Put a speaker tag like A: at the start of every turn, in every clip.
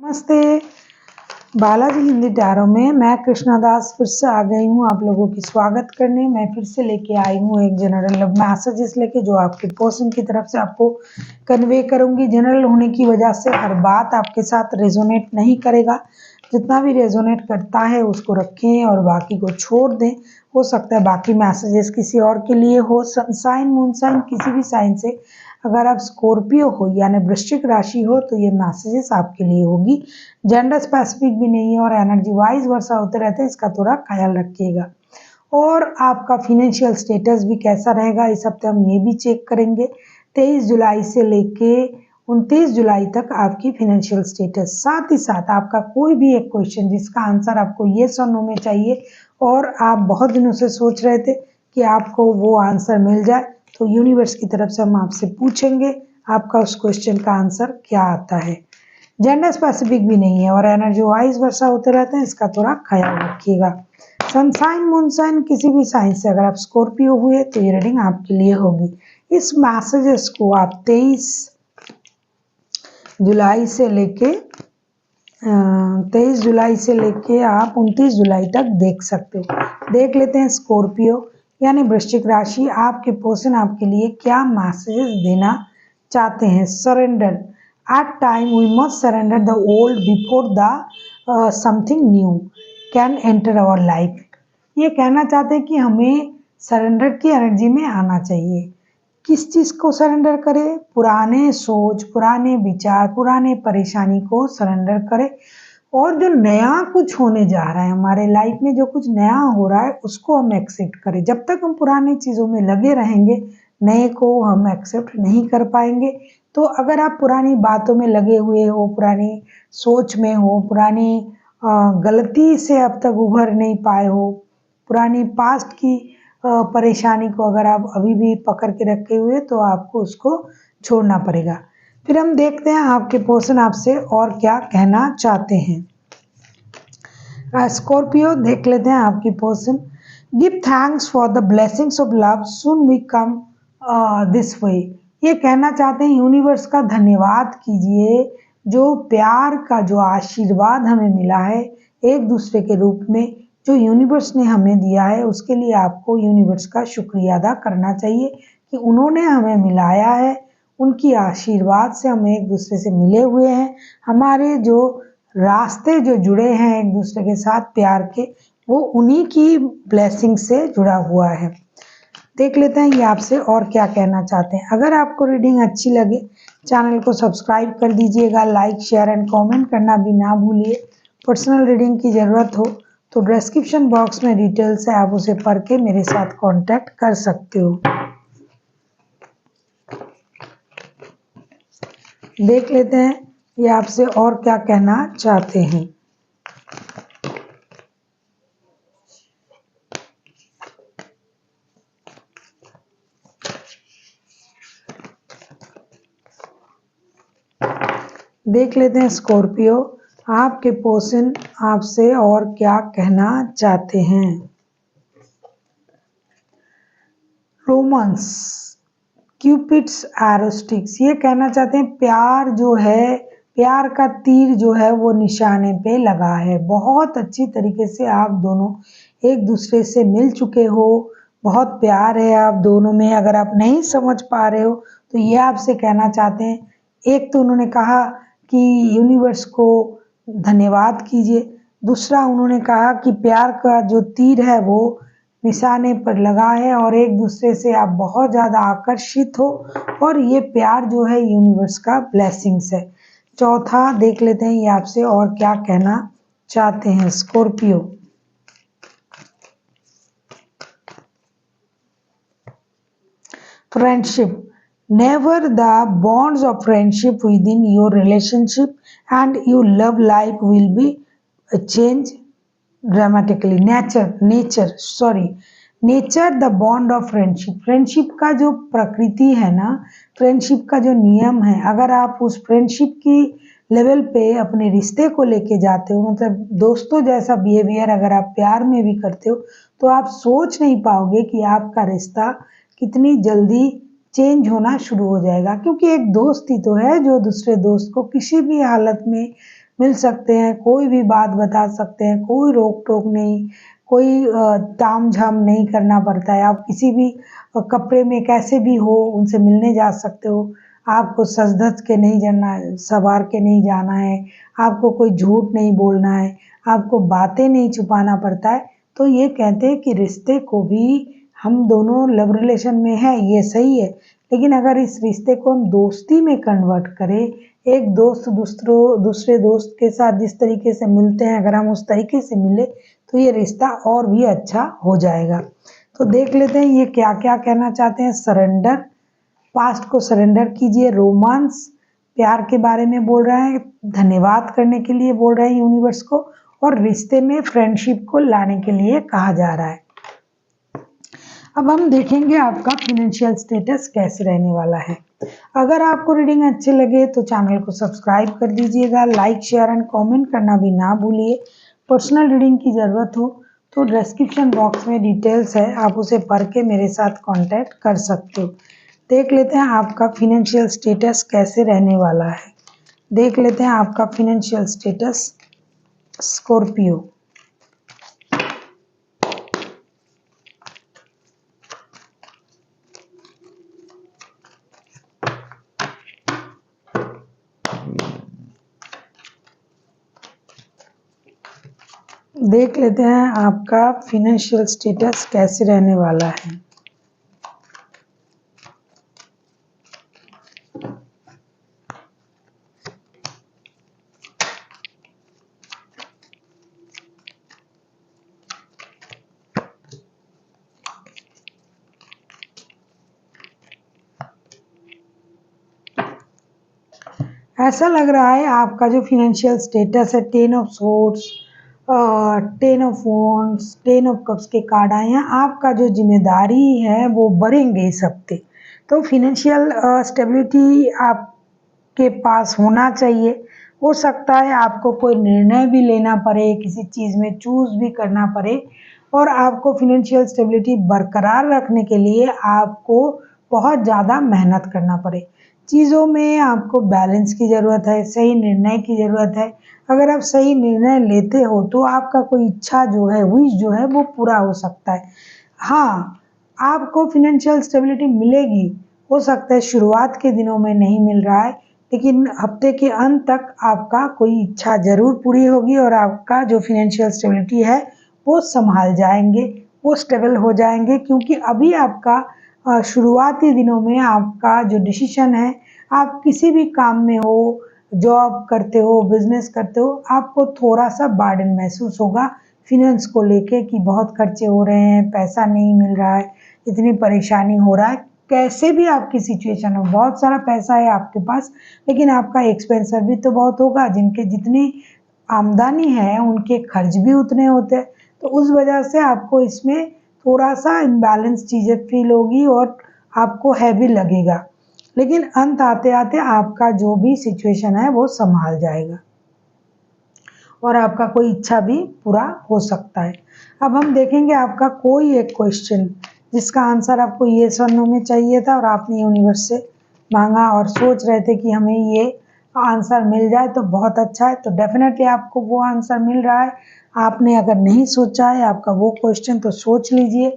A: नमस्ते। बालाजी हिंदी टैरो में मैं कृष्णा दास फिर से आ गई हूँ आप लोगों की स्वागत करने। मैं फिर से लेके आई हूँ एक जनरल लव मैसेजेस लेके जो आपके पर्सन की तरफ से आपको कन्वे करूँगी। जनरल होने की वजह से हर बात आपके साथ रेजोनेट नहीं करेगा, जितना भी रेजोनेट करता है उसको रखें और बाकी को छोड़ दें। हो सकता है बाकी मैसेजेस किसी और के लिए हो। सनसाइन मूनसाइन किसी भी साइन से अगर आप स्कॉर्पियो हो यानी वृश्चिक राशि हो तो ये मैसेजेस आपके लिए होगी। जेंडर स्पेसिफिक भी नहीं है और एनर्जी वाइज वर्षा होते रहते हैं, इसका थोड़ा ख्याल रखिएगा। और आपका फाइनेंशियल स्टेटस भी कैसा रहेगा इस हफ्ते हम ये भी चेक करेंगे। 23 जुलाई से लेके 29 जुलाई तक आपकी फाइनेंशियल स्टेटस, साथ ही साथ आपका कोई भी एक क्वेश्चन जिसका आंसर आपको येस और नो में चाहिए और आप बहुत दिनों से सोच रहे थे कि आपको वो आंसर मिल जाए, तो यूनिवर्स की तरफ से हम आपसे पूछेंगे आपका उस क्वेश्चन का आंसर क्या आता है। जेंडर स्पेसिफिक भी नहीं है और एनर्जी वाइज वर्षा होते रहते हैं, इसका थोड़ा ख्याल रखिएगा। सनसाइन मूनसाइन किसी भी साइन से अगर आप स्कॉर्पियो हुए तो ये रीडिंग आपके लिए होगी। इस मैसेजेस को आप 23 जुलाई से लेके 23 जुलाई से लेके आप 29 जुलाई तक देख सकते हो। देख लेते हैं स्कॉर्पियो यानी वृश्चिक राशि आपके पर्सन आपके लिए क्या मैसेजेस देना चाहते हैं। Surrender at time we must surrender the old before the something new can enter our life. ये कहना चाहते हैं कि हमें सरेंडर की एनर्जी में आना चाहिए। किस चीज़ को सरेंडर करें? पुराने सोच, पुराने विचार, पुराने परेशानी को सरेंडर करें और जो नया कुछ होने जा रहा है हमारे लाइफ में, जो कुछ नया हो रहा है उसको हम एक्सेप्ट करें। जब तक हम पुरानी चीज़ों में लगे रहेंगे नए को हम एक्सेप्ट नहीं कर पाएंगे। तो अगर आप पुरानी बातों में लगे हुए हो, पुरानी सोच में हो, पुरानी गलती से अब तक उभर नहीं पाए हो, पुरानी पास्ट की परेशानी को अगर आप अभी भी पकड़ के रखे हुए तो आपको उसको छोड़ना पड़ेगा। फिर हम देखते हैं आपके पर्सन आपसे और क्या कहना चाहते हैं। स्कॉर्पियो देख लेते हैं आपकी person. Give thanks for the blessings of love soon we come this way. ये कहना चाहते हैं यूनिवर्स का धन्यवाद कीजिए, जो प्यार का जो आशीर्वाद हमें मिला है एक दूसरे के रूप में, जो यूनिवर्स ने हमें दिया है उसके लिए आपको यूनिवर्स का शुक्रिया अदा करना चाहिए कि उन्होंने हमें मिलाया है। उनकी आशीर्वाद से हम एक दूसरे से मिले हुए हैं। हमारे जो रास्ते जो जुड़े हैं एक दूसरे के साथ प्यार के, वो उन्हीं की ब्लेसिंग से जुड़ा हुआ है। देख लेते हैं ये आपसे और क्या कहना चाहते हैं। अगर आपको रीडिंग अच्छी लगे चैनल को सब्सक्राइब कर दीजिएगा, लाइक शेयर एंड कमेंट करना भी ना भूलिए। पर्सनल रीडिंग की ज़रूरत हो तो डिस्क्रिप्शन बॉक्स में डिटेल्स है, आप उसे पढ़ के मेरे साथ कांटेक्ट कर सकते हो। देख लेते हैं ये आपसे और क्या कहना चाहते हैं। देख लेते हैं स्कॉर्पियो आपके पर्सन आपसे और क्या कहना चाहते हैं। रोमांस क्यूपिड्स एरोस्टिक्स, ये कहना चाहते हैं प्यार जो है, प्यार का तीर जो है वो निशाने पे लगा है। बहुत अच्छी तरीके से आप दोनों एक दूसरे से मिल चुके हो, बहुत प्यार है आप दोनों में। अगर आप नहीं समझ पा रहे हो तो ये आपसे कहना चाहते हैं, एक तो उन्होंने कहा कि यूनिवर्स को धन्यवाद कीजिए, दूसरा उन्होंने कहा कि प्यार का जो तीर है वो निशाने पर लगा है और एक दूसरे से आप बहुत ज़्यादा आकर्षित हो और ये प्यार जो है यूनिवर्स का ब्लेसिंग्स है। चौथा देख लेते हैं ये आपसे और क्या कहना चाहते हैं Scorpio. Friendship, never the bonds of friendship within your relationship and your love life will be changed dramatically. Nature the bond of friendship, friendship का जो प्रकृति है ना, फ्रेंडशिप का जो नियम है, अगर आप उस फ्रेंडशिप की लेवल पे अपने रिश्ते को लेके जाते हो, मतलब दोस्तों जैसा बिहेवियर अगर आप प्यार में भी करते हो तो आप सोच नहीं पाओगे कि आपका रिश्ता कितनी जल्दी चेंज होना शुरू हो जाएगा। क्योंकि एक दोस्त ही तो है जो दूसरे दोस्त को किसी भी हालत में मिल सकते हैं, कोई भी बात बता सकते हैं, कोई रोक टोक नहीं, कोई ताम झाम नहीं करना पड़ता है। आप किसी भी कपड़े में कैसे भी हो उनसे मिलने जा सकते हो। आपको सज धज के नहीं जाना है, संवार के नहीं जाना है, आपको कोई झूठ नहीं बोलना है, आपको बातें नहीं छुपाना पड़ता है। तो ये कहते हैं कि रिश्ते को भी हम दोनों लव रिलेशन में है ये सही है, लेकिन अगर इस रिश्ते को हम दोस्ती में कन्वर्ट करें, एक दोस्त दूसरे दोस्त के साथ जिस तरीके से मिलते हैं अगर हम उस तरीके से मिले तो ये रिश्ता और भी अच्छा हो जाएगा। तो देख लेते हैं ये क्या क्या कहना चाहते हैं। सरेंडर, पास्ट को सरेंडर कीजिए। रोमांस, प्यार के बारे में बोल रहा है, धन्यवाद करने के लिए बोल रहे हैं यूनिवर्स को। और रिश्ते में फ्रेंडशिप को लाने के लिए कहा जा रहा है। अब हम देखेंगे आपका फिनेंशियल स्टेटस कैसे रहने वाला है। अगर आपको रीडिंग अच्छे लगे तो चैनल को सब्सक्राइब कर दीजिएगा, लाइक शेयर एंड कमेंट करना भी ना भूलिए। पर्सनल रीडिंग की ज़रूरत हो तो डिस्क्रिप्शन बॉक्स में डिटेल्स है, आप उसे पढ़ के मेरे साथ कांटेक्ट कर सकते हो। देख लेते हैं आपका फिनेंशियल स्टेटस कैसे रहने वाला है। देख लेते हैं आपका फिनेंशियल स्टेटस। स्कॉर्पियो, देख लेते हैं आपका फिनेंशियल स्टेटस कैसे रहने वाला है। ऐसा लग रहा है आपका जो फिनेंशियल स्टेटस है, 10 of swords, 10 of wands, 10 of cups के कार्ड आए हैं। आपका जो जिम्मेदारी है वो बढ़ेंगे इस हफ्ते। तो फिनेंशियल स्टेबिलिटी आपके पास होना चाहिए। हो सकता है आपको कोई निर्णय भी लेना पड़े, किसी चीज़ में चूज भी करना पड़े, और आपको फिनेंशियल स्टेबिलिटी बरकरार रखने के लिए आपको बहुत ज़्यादा मेहनत करना पड़े। चीज़ों में आपको बैलेंस की ज़रूरत है, सही निर्णय की ज़रूरत है। अगर आप सही निर्णय लेते हो तो आपका कोई इच्छा जो है, विश जो है वो पूरा हो सकता है। हाँ, आपको फिनेंशियल स्टेबिलिटी मिलेगी। हो सकता है शुरुआत के दिनों में नहीं मिल रहा है, लेकिन हफ्ते के अंत तक आपका कोई इच्छा ज़रूर पूरी होगी और आपका जो फिनेंशियल स्टेबिलिटी है वो संभाल जाएंगे, वो स्टेबल हो जाएंगे। क्योंकि अभी आपका शुरुआती दिनों में आपका जो डिसीजन है, आप किसी भी काम में हो, जॉब करते हो, बिजनेस करते हो, आपको थोड़ा सा बर्डन महसूस होगा फिनेंस को लेके कि बहुत खर्चे हो रहे हैं, पैसा नहीं मिल रहा है, इतनी परेशानी हो रहा है। कैसे भी आपकी सिचुएशन हो, बहुत सारा पैसा है आपके पास, लेकिन आपका एक्सपेंसर भी तो बहुत होगा। जिनके जितनी आमदनी है उनके खर्च भी उतने होते हैं। तो उस वजह से आपको इसमें थोड़ा सा इम्बैलेंस चीज़ें फील होगी और आपको हैवी लगेगा, लेकिन अंत आते आते आपका जो भी सिचुएशन है वो संभाल जाएगा और आपका कोई इच्छा भी पूरा हो सकता है। अब हम देखेंगे आपका कोई एक क्वेश्चन जिसका आंसर आपको येस और नो में चाहिए था और आपने यूनिवर्स से मांगा और सोच रहे थे कि हमें ये आंसर मिल जाए तो बहुत अच्छा है। तो डेफिनेटली आपको वो आंसर मिल रहा है। आपने अगर नहीं सोचा है आपका वो क्वेश्चन तो सोच लीजिए।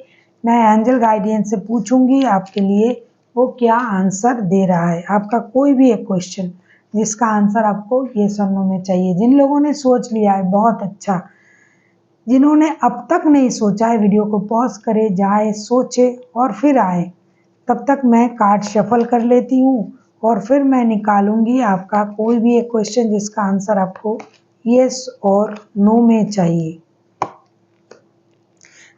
A: मैं एंजल गाइडेंस से पूछूंगी आपके लिए वो क्या आंसर दे रहा है। आपका कोई भी एक क्वेश्चन जिसका आंसर आपको येस और नो में चाहिए। जिन लोगों ने सोच लिया है बहुत अच्छा, जिन्होंने अब तक नहीं सोचा है वीडियो को पॉज करे, जाए, सोचे और फिर आए। तब तक मैं कार्ड शफल कर लेती हूँ और फिर मैं निकालूंगी आपका कोई भी एक क्वेश्चन जिसका आंसर आपको येस और नो में चाहिए।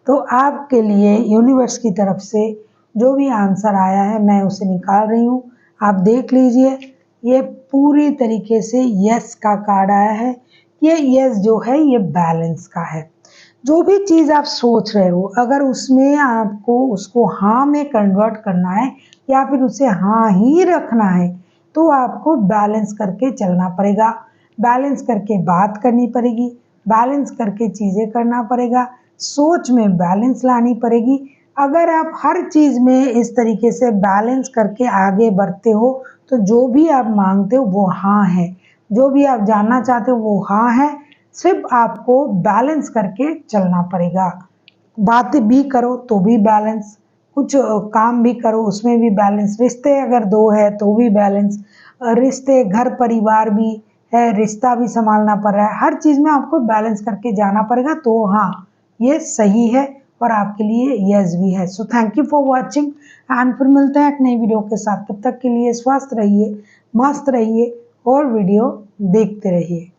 A: तो आपके लिए यूनिवर्स की तरफ से जो भी आंसर आया है मैं उसे निकाल रही हूँ। आप देख लीजिए, ये पूरी तरीके से यस का कार्ड आया है। ये यस जो है ये बैलेंस का है। जो भी चीज़ आप सोच रहे हो अगर उसमें आपको उसको हाँ में कन्वर्ट करना है या फिर उसे हाँ ही रखना है तो आपको बैलेंस करके चलना पड़ेगा, बैलेंस करके बात करनी पड़ेगी, बैलेंस करके चीज़ें करना पड़ेगा, सोच में बैलेंस लानी पड़ेगी। अगर आप हर चीज़ में इस तरीके से बैलेंस करके आगे बढ़ते हो तो जो भी आप मांगते हो वो हाँ है। जो भी आप जानना चाहते हो वो हाँ है, सिर्फ आपको बैलेंस करके चलना पड़ेगा। बातें भी करो तो भी बैलेंस, कुछ काम भी करो उसमें भी बैलेंस, रिश्ते अगर 2 है तो भी बैलेंस, रिश्ते घर परिवार भी है, रिश्ता भी संभालना पड़ रहा है, हर चीज़ में आपको बैलेंस करके जाना पड़ेगा। तो हाँ, ये सही है और आपके लिए यस भी है। So thank you for watching and फिर मिलते हैं एक नई वीडियो के साथ। तब तक के लिए स्वस्थ रहिए, मस्त रहिए और वीडियो देखते रहिए।